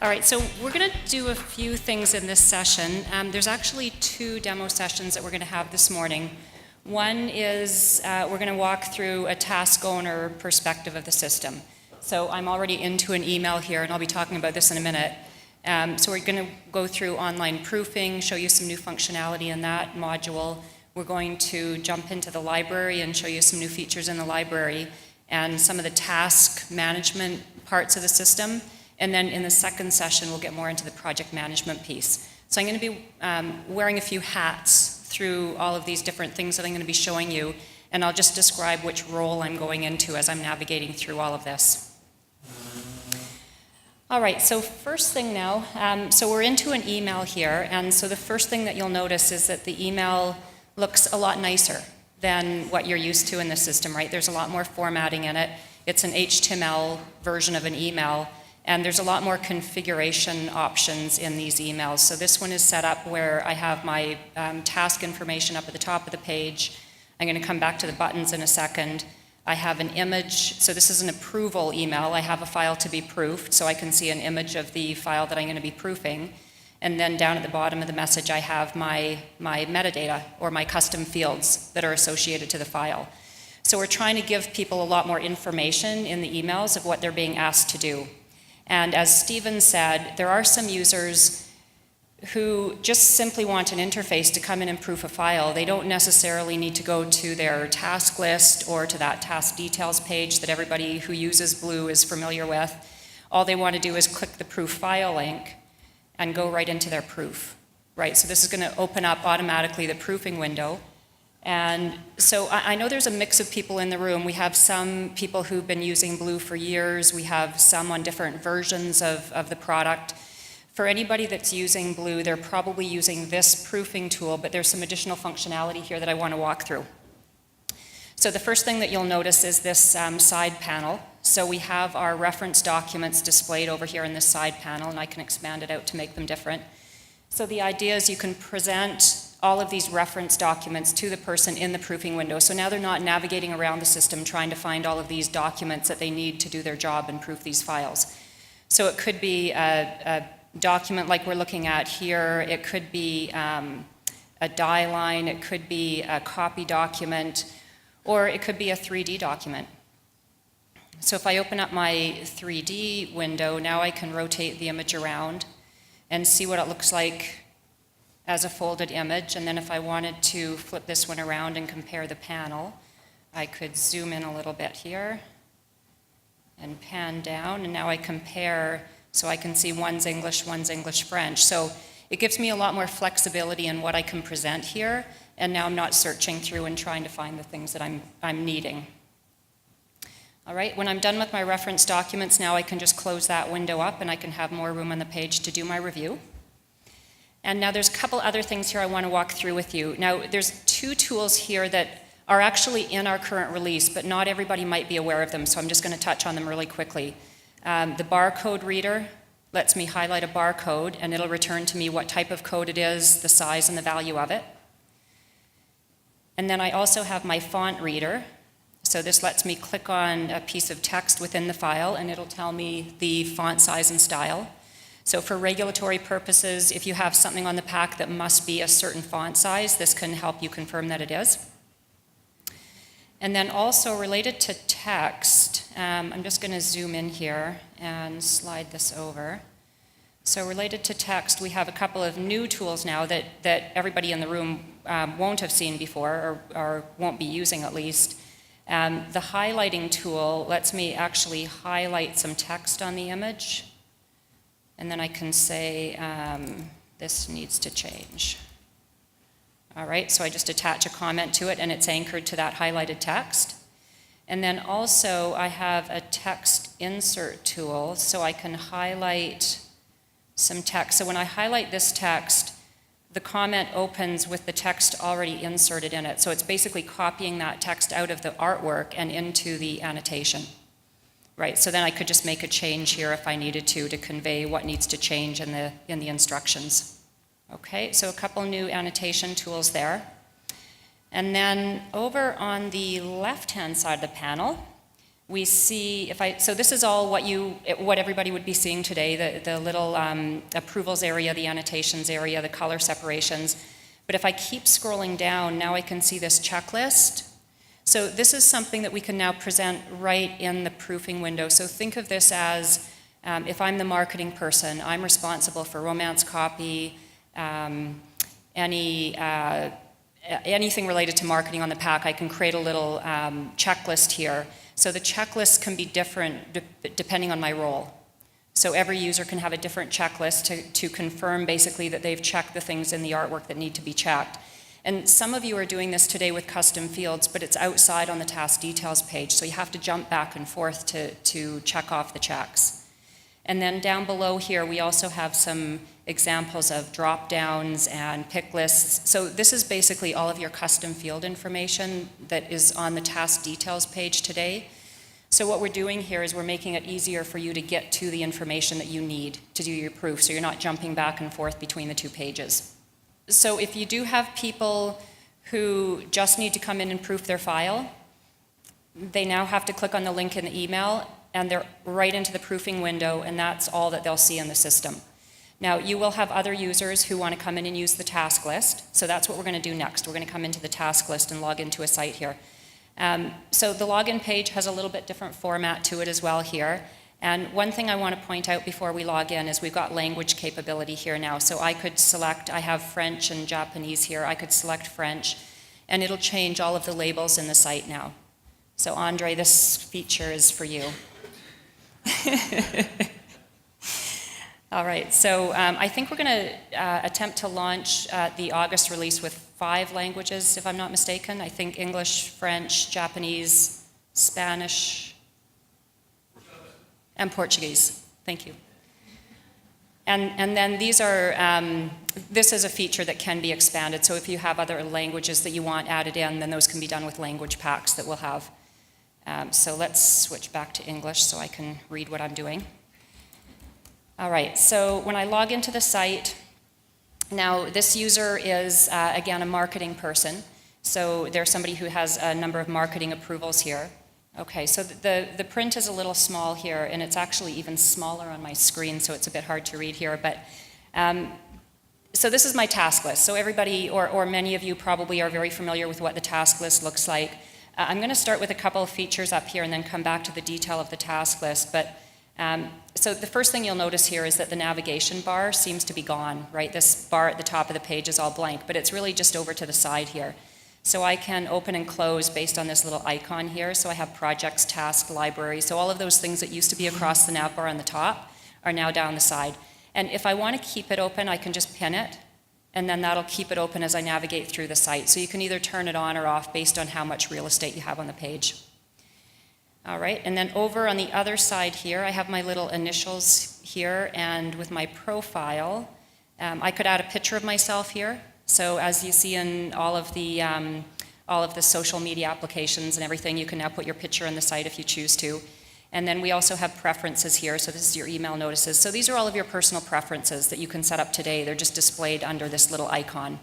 All right, so we're going to do a few things in this session. There's actually two demo sessions that we're going to have this morning. One is we're going to walk through a task owner perspective of the system. So I'm already into an email here, and I'll be talking about this in a minute. So we're going to go through online proofing, show you some new functionality in that module. We're going to jump into the library and show you some new features in the library and some of the task management parts of the system. And then in the second session, we'll get more into the project management piece. So I'm going to be wearing a few hats through all of these different things that I'm going to be showing you, and I'll just describe which role I'm going into as I'm navigating through all of this. All right, so first thing now, so we're into an email here, and so the first thing that you'll notice is that the email looks a lot nicer than what you're used to in the system, right? There's a lot more formatting in it. It's an HTML version of an email, and there's a lot more configuration options in these emails. So this one is set up where I have my task information up at the top of the page. I'm going to come back to the buttons in a second. I have an image. So this is an approval email. I have a file to be proofed, so I can see an image of the file that I'm going to be proofing. And then down at the bottom of the message, I have my metadata or my custom fields that are associated to the file. So we're trying to give people a lot more information in the emails of what they're being asked to do. And as Stephen said, there are some users who just simply want an interface to come in and proof a file. They don't necessarily need to go to their task list or to that task details page that everybody who uses Blue is familiar with. All they want to do is click the proof file link and go right into their proof, right? So this is going to open up automatically the proofing window. And so I know there's a mix of people in the room. We have some people who've been using Blue for years. We have some on different versions of the product. For anybody that's using Blue, they're probably using this proofing tool, but there's some additional functionality here that I want to walk through. So the first thing that you'll notice is this side panel. So we have our reference documents displayed over here in this side panel, and I can expand it out to make them different. So the idea is you can present all of these reference documents to the person in the proofing window. So now they're not navigating around the system trying to find all of these documents that they need to do their job and proof these files. So it could be a document like we're looking at here. It could be a die line. It could be a copy document, or it could be a 3D document. So if I open up my 3D window, now I can rotate the image around and see what it looks like as a folded image. And then if I wanted to flip this one around and compare the panel, I could zoom in a little bit here and pan down, and now I compare so I can see one's English French. So it gives me a lot more flexibility in what I can present here, and now I'm not searching through and trying to find the things that I'm needing. All right, when I'm done with my reference documents, now I can just close that window up and I can have more room on the page to do my review. And now there's a couple other things here I want to walk through with you. Now there's two tools here that are actually in our current release, but not everybody might be aware of them, so I'm just going to touch on them really quickly. The barcode reader lets me highlight a barcode, and it'll return to me what type of code it is, the size and the value of it. And then I also have my font reader. So this lets me click on a piece of text within the file, and it'll tell me the font size and style. So for regulatory purposes, if you have something on the pack that must be a certain font size, this can help you confirm that it is. And then also related to text, I'm just going to zoom in here and slide this over. So related to text, we have a couple of new tools now that everybody in the room won't have seen before, or won't be using at least. The highlighting tool lets me actually highlight some text on the image. And then I can say, this needs to change. All right, so I just attach a comment to it, and it's anchored to that highlighted text. And then also I have a text insert tool, so I can highlight some text. So when I highlight this text, the comment opens with the text already inserted in it. So it's basically copying that text out of the artwork and into the annotation. Right, so then I could just make a change here if I needed to convey what needs to change in the instructions. Okay, so a couple new annotation tools there. And then over on the left-hand side of the panel, we see, so this is all what everybody would be seeing today, the little approvals area, the annotations area, the color separations. But if I keep scrolling down, now I can see this checklist. So this is something that we can now present right in the proofing window. So think of this as, if I'm the marketing person, I'm responsible for romance copy, anything related to marketing on the pack. I can create a little checklist here. So the checklist can be different depending on my role. So every user can have a different checklist to confirm basically that they've checked the things in the artwork that need to be checked. And some of you are doing this today with custom fields, but it's outside on the task details page, so you have to jump back and forth to check off the checks. And then down below here, we also have some examples of drop downs and pick lists. So this is basically all of your custom field information that is on the task details page today. So what we're doing here is we're making it easier for you to get to the information that you need to do your proof, so you're not jumping back and forth between the two pages. So if you do have people who just need to come in and proof their file, they now have to click on the link in the email, and they're right into the proofing window, and that's all that they'll see in the system. Now, you will have other users who want to come in and use the task list, so that's what we're going to do next. We're going to come into the task list and log into a site here. So the login page has a little bit different format to it as well here. And one thing I want to point out before we log in is we've got language capability here now. So I could select, I have French and Japanese here. I could select French, and it'll change all of the labels in the site now. So Andre, this feature is for you. All right, so I think we're going to attempt to launch the August release with 5 languages, if I'm not mistaken. I think English, French, Japanese, Spanish, and Portuguese. Thank you. And then these are, this is a feature that can be expanded. So if you have other languages that you want added in, then those can be done with language packs that we'll have. So let's switch back to English so I can read what I'm doing. All right, so when I log into the site, now this user is, again, a marketing person. So there's somebody who has a number of marketing approvals here. Okay, so the print is a little small here, and it's actually even smaller on my screen, so it's a bit hard to read here. But so this is my task list. So everybody, or many of you probably are very familiar with what the task list looks like. I'm going to start with a couple of features up here and then come back to the detail of the task list. But so the first thing you'll notice here is that the navigation bar seems to be gone, right? This bar at the top of the page is all blank, but it's really just over to the side here. So I can open and close based on this little icon here. So I have projects, task, library. So all of those things that used to be across the nav bar on the top are now down the side. And if I want to keep it open, I can just pin it, and then that'll keep it open as I navigate through the site. So you can either turn it on or off based on how much real estate you have on the page. All right, and then over on the other side here, I have my little initials here, and with my profile, I could add a picture of myself here. So as you see in all of the social media applications and everything, you can now put your picture on the site if you choose to. And then we also have preferences here, so this is your email notices. So these are all of your personal preferences that you can set up today. They're just displayed under this little icon.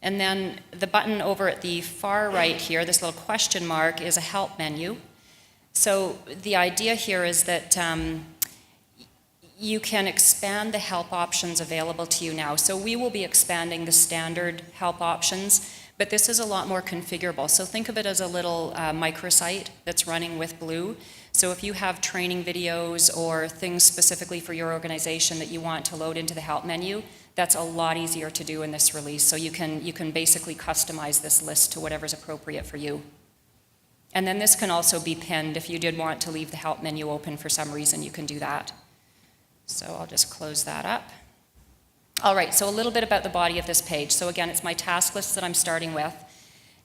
And then the button over at the far right here, this little question mark, is a help menu. So the idea here is that you can expand the help options available to you now. So we will be expanding the standard help options, but this is a lot more configurable. So think of it as a little microsite that's running with Blue. So if you have training videos or things specifically for your organization that you want to load into the help menu, that's a lot easier to do in this release. So you can basically customize this list to whatever's appropriate for you. And then this can also be pinned. If you did want to leave the help menu open for some reason, you can do that. So I'll just close that up. All right, so a little bit about the body of this page. So again, it's my task list that I'm starting with.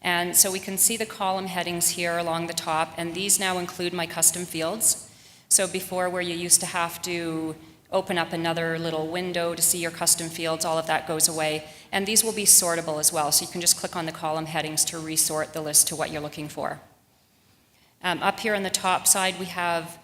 And so we can see the column headings here along the top, and these now include my custom fields. So before, where you used to have to open up another little window to see your custom fields, all of that goes away. And these will be sortable as well, so you can just click on the column headings to resort the list to what you're looking for. Up here on the top side, we have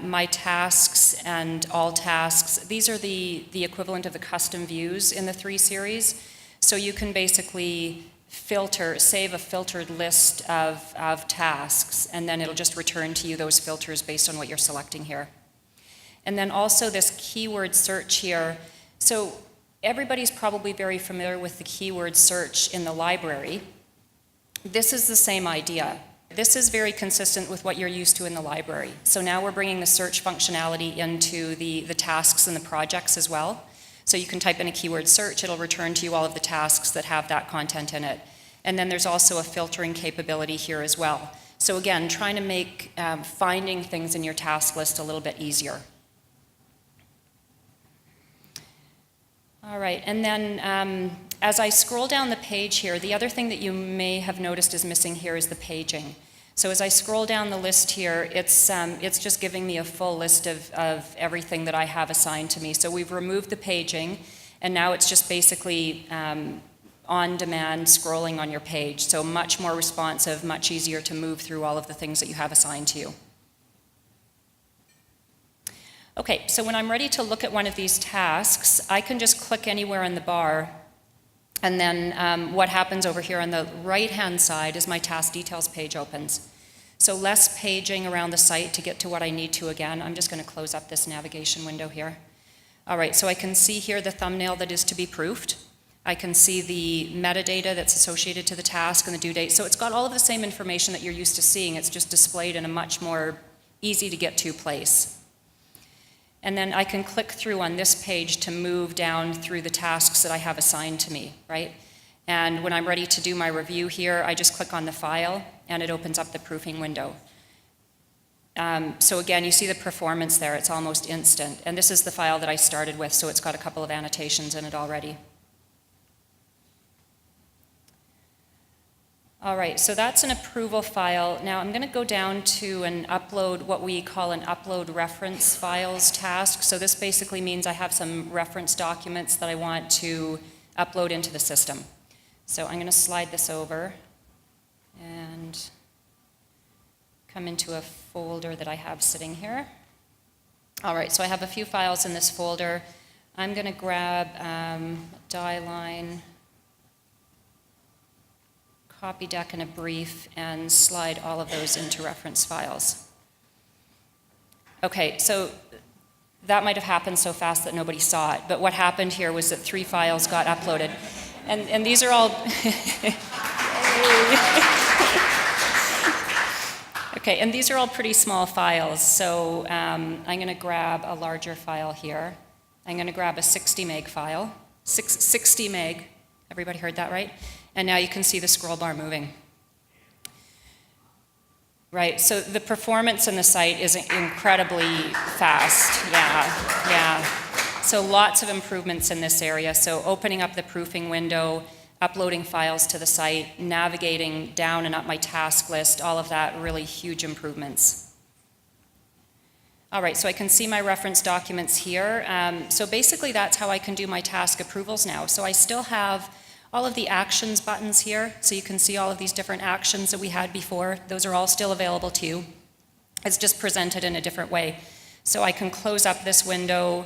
my tasks and all tasks. These are the equivalent of the custom views in the 3 series. So you can basically save a filtered list of tasks, and then it'll just return to you those filters based on what you're selecting here. And then also this keyword search here. So everybody's probably very familiar with the keyword search in the library. This is the same idea. This is very consistent with what you're used to in the library. So now we're bringing the search functionality into the tasks and the projects as well. So you can type in a keyword search, it'll return to you all of the tasks that have that content in it. And then there's also a filtering capability here as well. So again, trying to make finding things in your task list a little bit easier. All right, and then as I scroll down the page here, the other thing that you may have noticed is missing here is the paging. So as I scroll down the list here, it's just giving me a full list of everything that I have assigned to me. So we've removed the paging, and now it's just basically on-demand scrolling on your page. So much more responsive, much easier to move through all of the things that you have assigned to you. Okay, so when I'm ready to look at one of these tasks, I can just click anywhere in the bar, and then what happens over here on the right-hand side is my task details page opens. So less paging around the site to get to what I need to again. I'm just going to close up this navigation window here. All right, so I can see here the thumbnail that is to be proofed. I can see the metadata that's associated to the task and the due date. So it's got all of the same information that you're used to seeing. It's just displayed in a much more easy to get to place. And then I can click through on this page to move down through the tasks that I have assigned to me, right? And when I'm ready to do my review here, I just click on the file and it opens up the proofing window. So again, you see the performance there, it's almost instant. And this is the file that I started with, so it's got a couple of annotations in it already. All right, so that's an approval file. Now I'm going to go down to an upload, what we call an upload reference files task. So this basically means I have some reference documents that I want to upload into the system. So I'm going to slide this over and come into a folder that I have sitting here. All right, so I have a few files in this folder. I'm going to grab DieLine, copy deck, and a brief, and slide all of those into reference files. Okay, so that might have happened so fast that nobody saw it, but what happened here was that 3 files got uploaded. And these are all... Okay, and these are all pretty small files, so I'm going to grab a larger file here. I'm going to grab a 60 meg file. 60 meg, everybody heard that right? And now you can see the scroll bar moving. Right, so the performance in the site is incredibly fast. Yeah. So lots of improvements in this area. So opening up the proofing window, uploading files to the site, navigating down and up my task list, all of that, really huge improvements. All right, so I can see my reference documents here. So basically that's how I can do my task approvals now. So I still have all of the actions buttons here, so you can see all of these different actions that we had before. Those are all still available to you. It's just presented in a different way. So I can close up this window.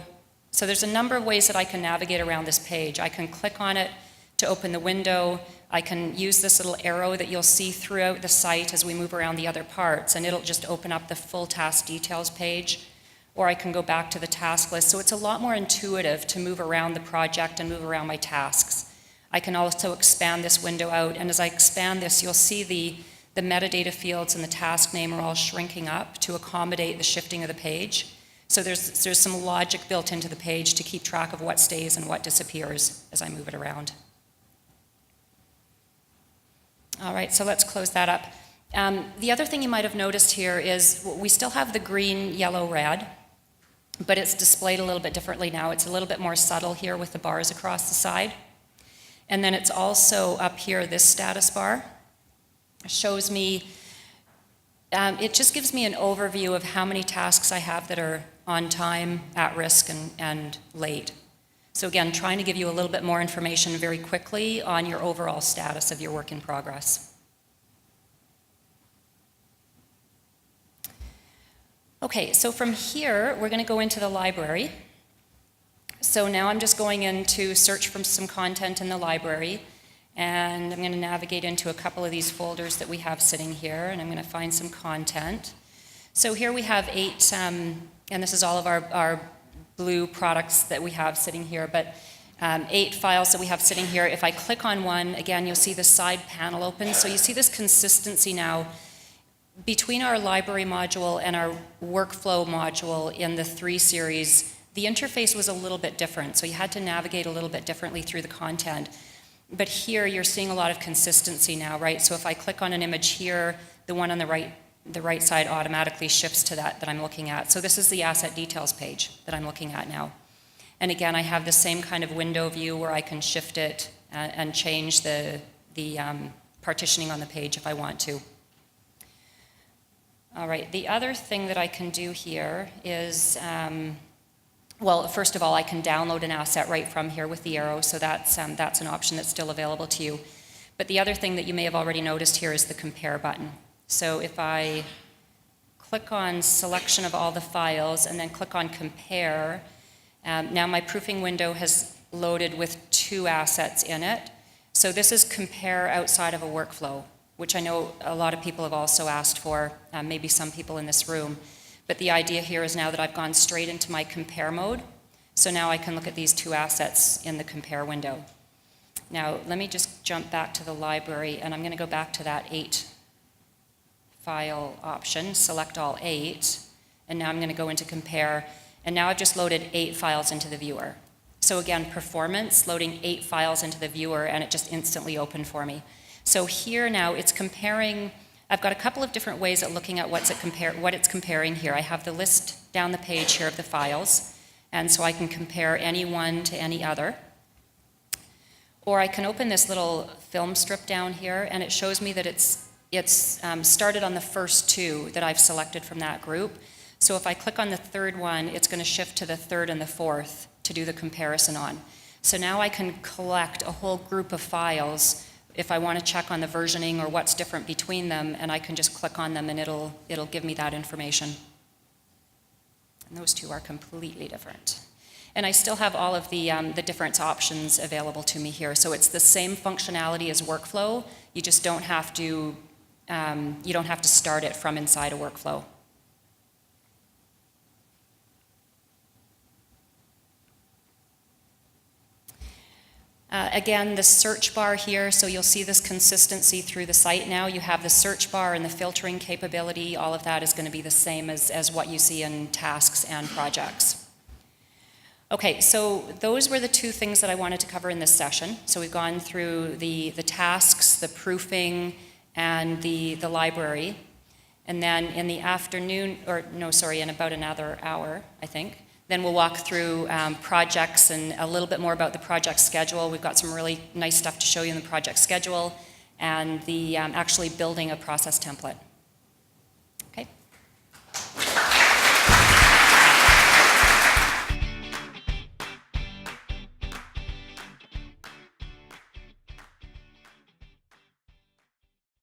So there's a number of ways that I can navigate around this page. I can click on it to open the window. I can use this little arrow that you'll see throughout the site as we move around the other parts, and it'll just open up the full task details page. Or I can go back to the task list. So it's a lot more intuitive to move around the project and move around my tasks. I can also expand this window out, and as I expand this, you'll see the metadata fields and the task name are all shrinking up to accommodate the shifting of the page. So there's some logic built into the page to keep track of what stays and what disappears as I move it around. All right, so let's close that up. The other thing you might have noticed here is we still have the green, yellow, red, but it's displayed a little bit differently now. It's a little bit more subtle here with the bars across the side. And then it's also up here, this status bar shows me, it just gives me an overview of how many tasks I have that are on time, at risk, and late. So again, trying to give you a little bit more information very quickly on your overall status of your work in progress. Okay, so from here, we're going to go into the library. So now I'm just going in to search for some content in the library, And I'm going to navigate into a couple of these folders that we have sitting here, and I'm going to find some content. So here we have 8, and this is all of our blue products that we have sitting here, but 8 files that we have sitting here. If I click on one, again, you'll see the side panel open. So you see this consistency now between our library module and our workflow module in the 3 series. The interface was a little bit different, so you had to navigate a little bit differently through the content. But here you're seeing a lot of consistency now, right? So if I click on an image here, the one on the right side automatically shifts to that I'm looking at. So this is the asset details page that I'm looking at now. And again, I have the same kind of window view where I can shift it and change the partitioning on the page if I want to. All right, the other thing that I can do here is, well, first of all, I can download an asset right from here with the arrow, so that's an option that's still available to you. But the other thing that you may have already noticed here is the compare button. So if I click on selection of all the files and then click on compare, now my proofing window has loaded with 2 assets in it. So this is compare outside of a workflow, which I know a lot of people have also asked for, maybe some people in this room. But the idea here is now that I've gone straight into my compare mode, so now I can look at these 2 assets in the compare window. Now, let me just jump back to the library, and I'm going to go back to that 8 file option, select all 8, and now I'm going to go into compare, and now I've just loaded 8 files into the viewer. So again, performance, loading 8 files into the viewer, and it just instantly opened for me. So here now it's comparing. I've got a couple of different ways at looking at what it's comparing here. I have the list down the page here of the files, and so I can compare any one to any other. Or I can open this little film strip down here, and it shows me that it's started on the first 2 that I've selected from that group. So if I click on the 3rd one, it's going to shift to the 3rd and the 4th to do the comparison on. So now I can collect a whole group of files if I want to check on the versioning or what's different between them, and I can just click on them and it'll give me that information. And those 2 are completely different. And I still have all of the different options available to me here. So it's the same functionality as workflow. You just don't have to start it from inside a workflow. Again, the search bar here, so you'll see this consistency through the site now. You have the search bar and the filtering capability. All of that is going to be the same as what you see in tasks and projects. Okay, so those were the 2 things that I wanted to cover in this session. So we've gone through the tasks, the proofing, and the library. And then in the afternoon, in about another hour, I think, then we'll walk through projects and a little bit more about the project schedule. We've got some really nice stuff to show you in the project schedule and the actually building a process template.